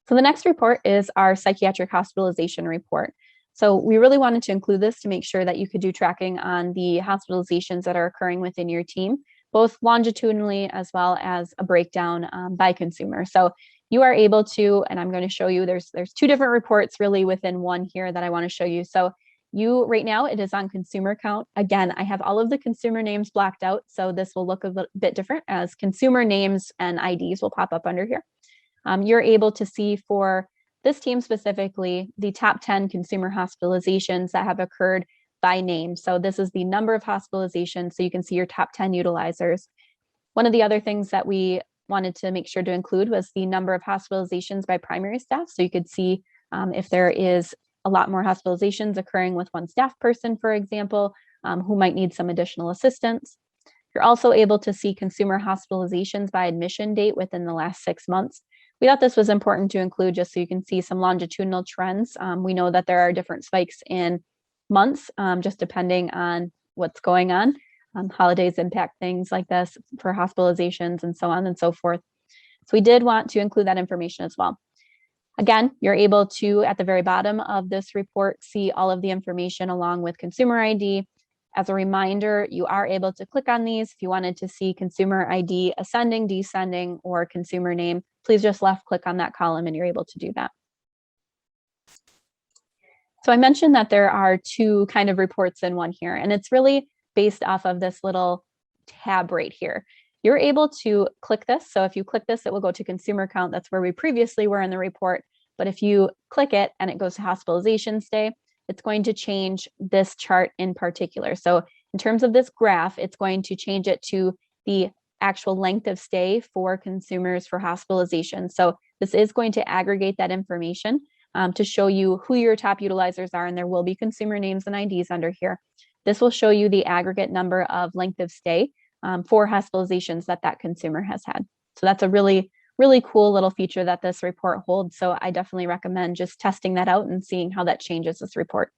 So the next report is our psychiatric hospitalization report. So we really wanted to include this to make sure that you could do tracking on the hospitalizations that are occurring within your team, both longitudinally as well as a breakdown by consumer. So you are able to, and I'm going to show you, there's two different reports really within one here that I want to show you. So you right now, it is on consumer count. Again, I have all of the consumer names blacked out, so this will look a bit different as consumer names and IDs will pop up under here. You're able to see for this team specifically, the top 10 consumer hospitalizations that have occurred by name. So this is the number of hospitalizations, so you can see your top 10 utilizers. One of the other things that we wanted to make sure to include was the number of hospitalizations by primary staff. So you could see if there is a lot more hospitalizations occurring with one staff person, for example, who might need some additional assistance. You're also able to see consumer hospitalizations by admission date within the last 6 months. We thought this was important to include just so you can see some longitudinal trends. We know that there are different spikes in months, just depending on what's going on. Holidays impact things like this for hospitalizations and so on and so forth. So we did want to include that information as well. Again, you're able to, at the very bottom of this report, see all of the information along with consumer ID. As a reminder, you are able to click on these if you wanted to see consumer ID ascending, descending, or consumer name. Please just left click on that column and you're able to do that. So I mentioned that there are two kind of reports in one here, and it's really based off of this little tab right here. You're able to click this. So if you click this, it will go to consumer count. That's where we previously were in the report. But if you click it and it goes to hospitalization stay, it's going to change this chart in particular. So in terms of this graph, it's going to change it to the actual length of stay for consumers for hospitalization. So this is going to aggregate that information to show you who your top utilizers are, and there will be consumer names and IDs under here. This will show you the aggregate number of length of stay for hospitalizations that consumer has had. So that's a really cool little feature that this report holds. So I definitely recommend just testing that out and seeing how that changes this report.